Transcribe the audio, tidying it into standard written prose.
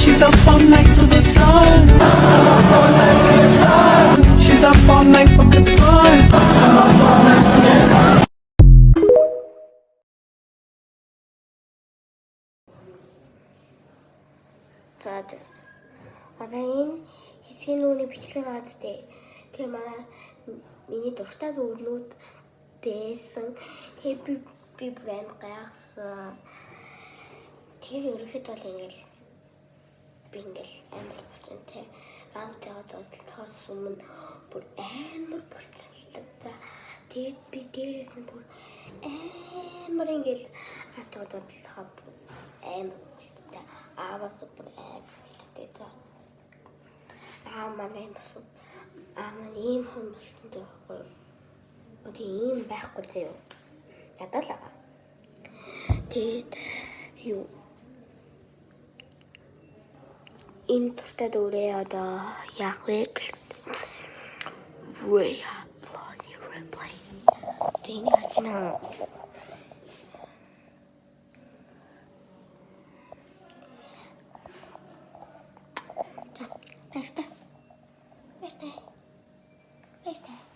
She's up all night to the sun. She's up all night for good fun. За одоо энэ хэсгийн нүуний бичлэг гад тээ. Тэр манай миний дуртай дүүрнүүд байсан. Тэр би брэнд гайхсан. Тэр ерөөхдөө бол ингээл амар болсон те. Аавтайгаа зодлохоос өмнө бүр амар болсон л за. Тэгээд би дээрээс нь бүр амар ингээл аавтайгаа зодлохоо амар аваас бүр амттай за манай ийм хүн болсон дөө одоо ийм байхгүй зөө ядал аа тэгээд юу энэ туртаа дөрөө одоо яах вэ тэний харж наа Where's that?